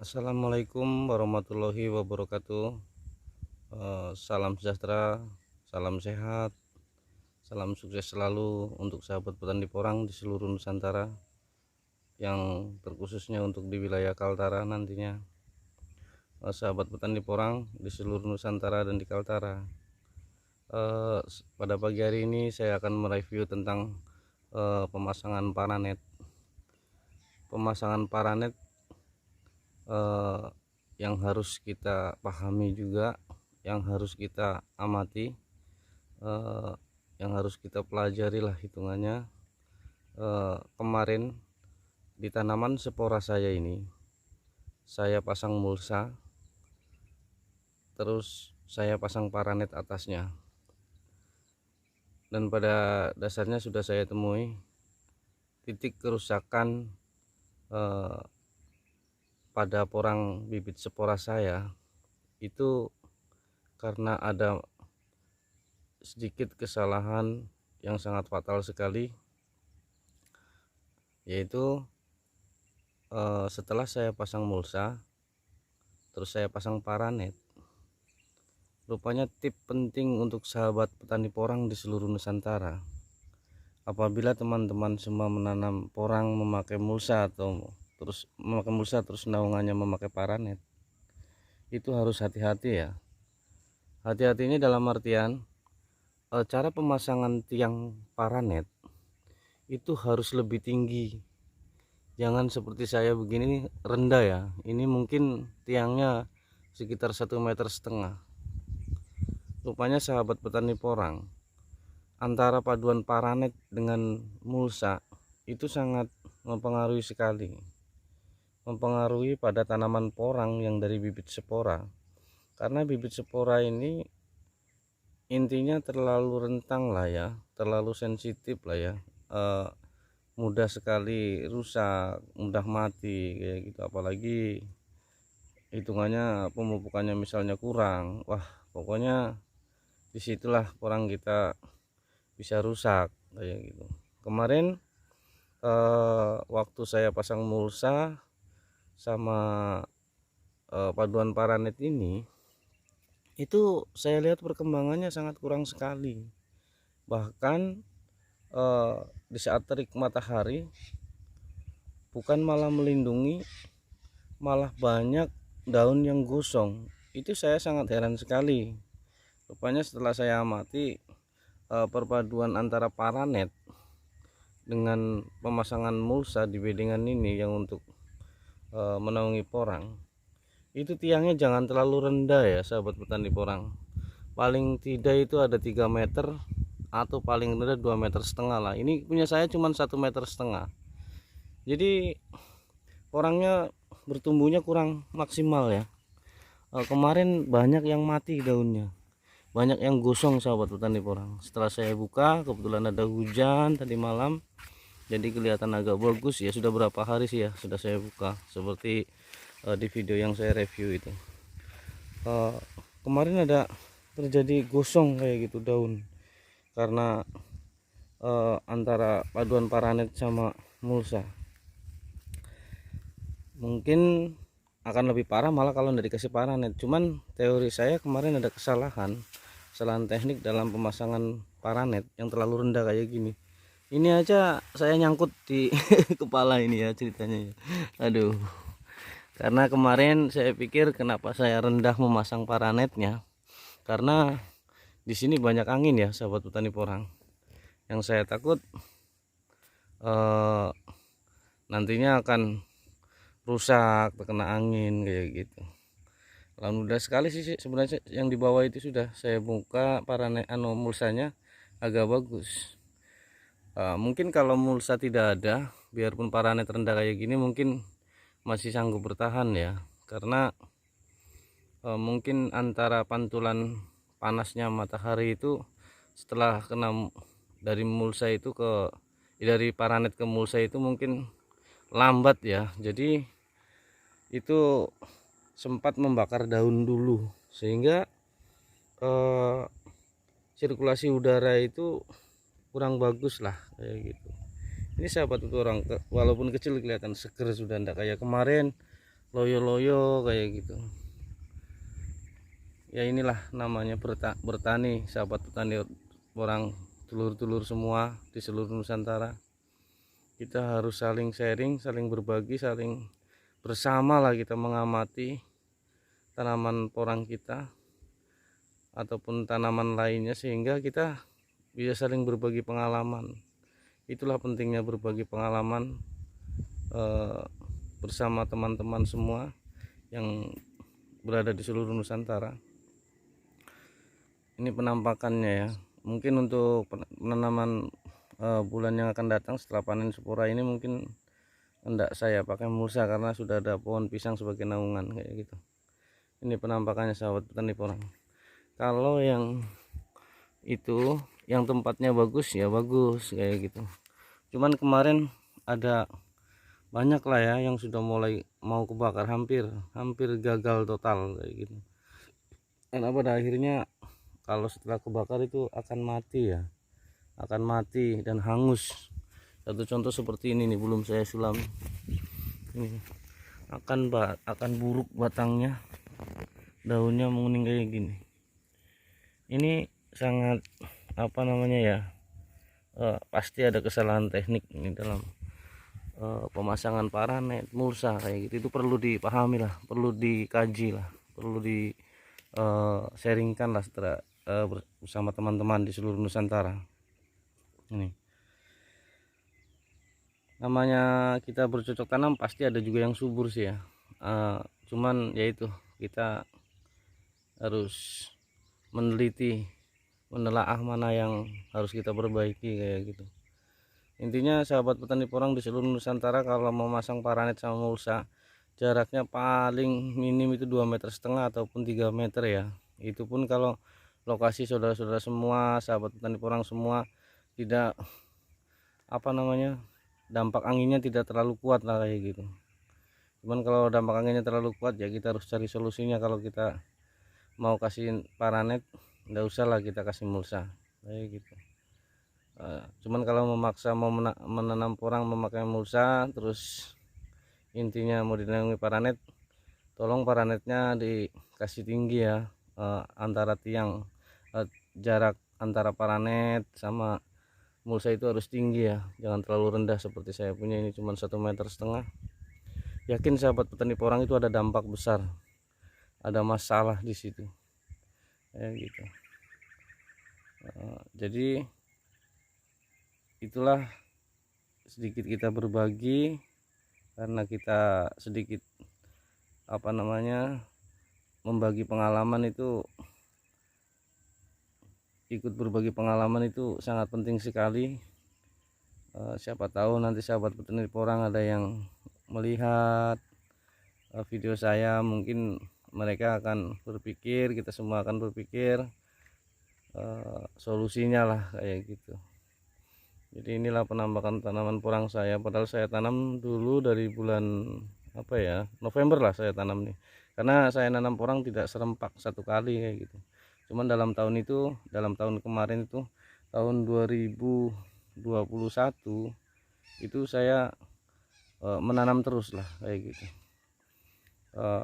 Assalamualaikum warahmatullahi wabarakatuh. Salam sejahtera, salam sehat, salam sukses selalu untuk sahabat petani porang di seluruh Nusantara, yang terkhususnya untuk di wilayah Kaltara nantinya. Sahabat petani porang di seluruh Nusantara dan di Kaltara. Pada pagi hari ini saya akan mereview tentang pemasangan paranet. Pemasangan paranet eh, yang harus kita pahami juga, yang harus kita amati, eh, yang harus kita pelajari lah hitungannya. Kemarin di tanaman spora saya ini saya pasang mulsa, terus saya pasang paranet atasnya, dan pada dasarnya sudah saya temui titik kerusakan eh, pada porang bibit spora saya itu karena ada sedikit kesalahan yang sangat fatal sekali, yaitu setelah saya pasang mulsa terus saya pasang paranet. Rupanya tip penting untuk sahabat petani porang di seluruh Nusantara, apabila teman-teman semua menanam porang memakai mulsa terus naungannya memakai paranet, itu harus hati-hati ya. Hati-hatinya dalam artian cara pemasangan tiang paranet itu harus lebih tinggi. Jangan seperti saya begini rendah ya. Ini mungkin tiangnya sekitar 1,5 meter. Rupanya sahabat petani porang, antara paduan paranet dengan mulsa itu sangat mempengaruhi sekali. Mempengaruhi pada tanaman porang yang dari bibit spora. Karena bibit spora ini intinya terlalu rentang lah ya, terlalu sensitif lah ya. Mudah sekali rusak, mudah mati kayak gitu. Apalagi hitungannya pemupukannya misalnya kurang, wah pokoknya disitulah porang kita bisa rusak kayak gitu. Kemarin waktu saya pasang mulsa sama paduan paranet ini, itu saya lihat perkembangannya sangat kurang sekali. Bahkan di saat terik matahari bukan malah melindungi, malah banyak daun yang gosong. Itu saya sangat heran sekali. Rupanya setelah saya amati perpaduan antara paranet dengan pemasangan mulsa di bedengan ini yang untuk menaungi porang, itu tiangnya jangan terlalu rendah ya sahabat petani porang. Paling tidak itu ada 3 meter atau paling rendah 2,5 meter lah. Ini punya saya cuma 1,5 meter. Jadi porangnya bertumbuhnya kurang maksimal ya. Kemarin banyak yang mati daunnya, banyak yang gosong sahabat petani porang. Setelah saya buka, kebetulan ada hujan tadi malam, jadi kelihatan agak bagus ya. Sudah berapa hari sih ya sudah saya buka, seperti di video yang saya review itu. Kemarin ada terjadi gosong kayak gitu daun, karena antara paduan paranet sama mulsa. Mungkin akan lebih parah malah kalau tidak dikasih paranet. Cuman teori saya kemarin ada kesalahan teknik dalam pemasangan paranet yang terlalu rendah kayak gini. Ini aja saya nyangkut di kepala ini ya ceritanya ya. Aduh. Karena kemarin saya pikir kenapa saya rendah memasang paranetnya, karena di sini banyak angin ya sahabat petani porang. Yang saya takut nantinya akan rusak terkena angin kayak gitu. Alhamdulillah sekali sih sebenarnya yang di bawah itu sudah saya buka paranet mulsanya agak bagus. Mungkin kalau mulsa tidak ada, biarpun paranet rendah kayak gini mungkin masih sanggup bertahan ya, karena mungkin antara pantulan panasnya matahari itu setelah kena dari mulsa itu dari paranet ke mulsa itu mungkin lambat ya. Jadi itu sempat membakar daun dulu, sehingga sirkulasi udara itu kurang bagus lah kayak gitu. Ini sahabat itu orang walaupun kecil kelihatan seger, sudah ndak kayak kemarin loyo-loyo kayak gitu. Ya inilah namanya bertani, sahabat petani orang, telur-telur semua di seluruh Nusantara. Kita harus saling sharing, saling berbagi, saling bersama lah kita mengamati tanaman porang kita ataupun tanaman lainnya, sehingga kita bisa saling berbagi pengalaman. Itulah pentingnya berbagi pengalaman bersama teman-teman semua yang berada di seluruh Nusantara. Ini penampakannya ya. Mungkin untuk penanaman bulan yang akan datang setelah panen spora ini mungkin hendak saya pakai mulsa karena sudah ada pohon pisang sebagai naungan kayak gitu. Ini penampakannya sahabat petani porang. Kalau yang itu yang tempatnya bagus ya bagus kayak gitu. Cuman kemarin ada banyak lah ya yang sudah mulai mau kebakar, hampir gagal total kayak gitu. Karena pada akhirnya kalau setelah kebakar itu akan mati ya, akan mati dan hangus. Satu contoh seperti ini nih, belum saya sulam, ini akan buruk batangnya, daunnya menguning kayak gini. Ini sangat apa namanya ya, pasti ada kesalahan teknik ini dalam pemasangan paranet, mulsa kayak gitu. Itu perlu dipahami lah, perlu dikaji lah, perlu di sharingkan lah setelah bersama teman-teman di seluruh Nusantara. Ini namanya kita bercocok tanam, pasti ada juga yang subur sih ya, cuman yaitu kita harus meneliti, menelaah mana yang harus kita perbaiki kayak gitu. Intinya sahabat petani porang di seluruh Nusantara, kalau mau masang paranet sama mulsa, jaraknya paling minim itu 2,5 meter ataupun 3 meter ya. Itu pun kalau lokasi saudara-saudara semua, sahabat petani porang semua, tidak apa namanya, dampak anginnya tidak terlalu kuat lah kayak gitu. Cuman kalau dampak anginnya terlalu kuat ya kita harus cari solusinya. Kalau kita mau kasih paranet, enggak usah lah kita kasih mulsa kayak gitu. Cuman kalau memaksa mau menanam porang memakai mulsa, terus intinya mau dinaungi paranet, tolong paranetnya dikasih tinggi ya, antara tiang, jarak antara paranet sama mulsa itu harus tinggi ya, jangan terlalu rendah seperti saya punya ini cuma 1,5 meter. Yakin sahabat petani porang itu ada dampak besar, ada masalah di situ ya gitu. Jadi itulah sedikit kita berbagi, karena kita sedikit apa namanya membagi pengalaman itu, ikut berbagi pengalaman itu sangat penting sekali. Siapa tahu nanti sahabat petani porang ada yang melihat video saya, mungkin mereka akan berpikir, kita semua akan berpikir solusinya lah kayak gitu. Jadi inilah penampakan tanaman porang saya, padahal saya tanam dulu dari bulan apa ya, November lah saya tanam nih, karena saya nanam porang tidak serempak satu kali kayak gitu. Cuman dalam tahun kemarin itu tahun 2021 itu saya menanam terus lah kayak gitu.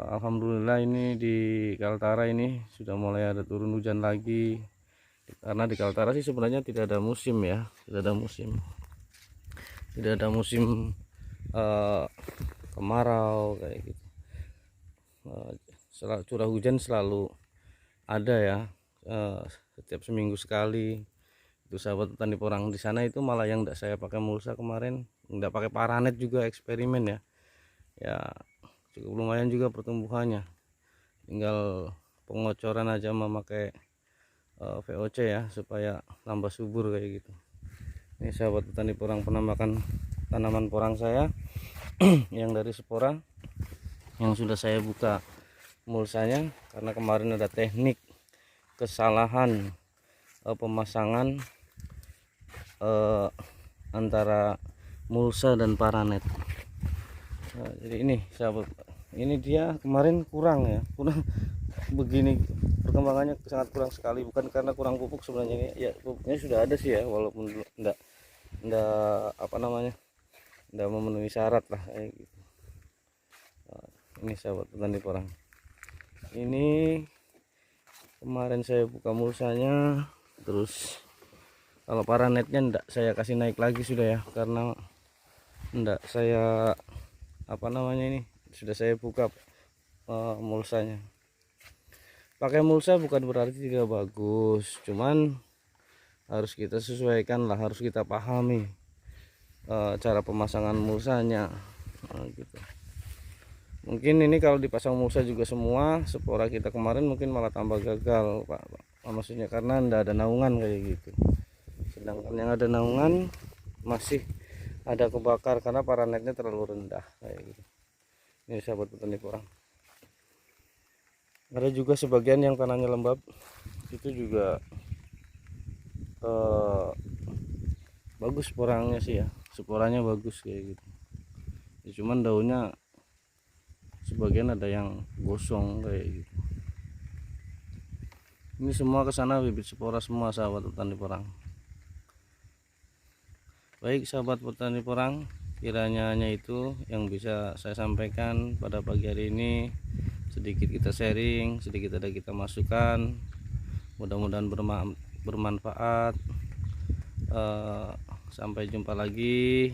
Alhamdulillah ini di Kaltara ini sudah mulai ada turun hujan lagi, karena di Kaltara sih sebenarnya tidak ada musim ya, tidak ada musim kemarau kayak gitu. Curah hujan selalu ada ya, setiap seminggu sekali. Itu sahabat petani porang di sana itu malah yang tidak saya pakai mulsa kemarin, tidak pakai paranet juga, eksperimen ya, ya cukup lumayan juga pertumbuhannya. Tinggal pengocoran aja memakai VOC ya supaya tambah subur kayak gitu. Ini sahabat petani porang penampakan tanaman porang saya yang dari spora, yang sudah saya buka mulsanya karena kemarin ada teknik kesalahan pemasangan antara mulsa dan paranet. Jadi ini sahabat, ini dia kemarin kurang begini, perkembangannya sangat kurang sekali, bukan karena kurang pupuk sebenarnya. Ini ya pupuknya sudah ada sih ya, walaupun enggak apa namanya, enggak memenuhi syarat lah kayak gitu. Ini sahabat petani porang, ini kemarin saya buka mulsanya, terus kalau paranetnya ndak saya kasih naik lagi sudah ya, karena ndak saya ini sudah saya buka mulsanya. Pakai mulsa bukan berarti tidak bagus, cuman harus kita sesuaikan lah, harus kita pahami cara pemasangan mulsanya. Gitu. Mungkin ini kalau dipasang mulsa juga semua spora kita kemarin mungkin malah tambah gagal Pak. Maksudnya karena ndak ada naungan kayak gitu. Sedangkan yang ada naungan masih ada kebakar karena paranetnya terlalu rendah kayak gitu. Ini sahabat petani porang. Ada juga sebagian yang tanahnya lembab, itu juga bagus porangnya sih ya, sporanya bagus kayak gitu ya, cuman daunnya sebagian ada yang gosong kayak gitu. Ini semua kesana bibit spora semua sahabat petani porang. Baik sahabat petani porang, kiranya hanya itu yang bisa saya sampaikan pada pagi hari ini. Sedikit kita sharing, sedikit ada kita masukkan, mudah-mudahan bermanfaat. Sampai jumpa lagi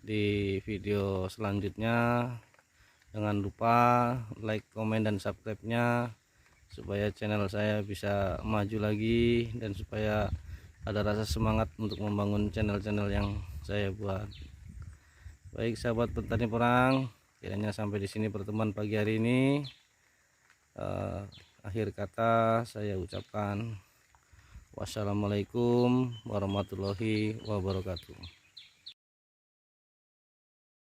di video selanjutnya. Jangan lupa like, komen, dan subscribe-nya supaya channel saya bisa maju lagi dan supaya ada rasa semangat untuk membangun channel-channel yang saya buat. Baik sahabat petani porang, kiranya sampai di sini pertemuan pagi hari ini. Akhir kata saya ucapkan wassalamualaikum warahmatullahi wabarakatuh.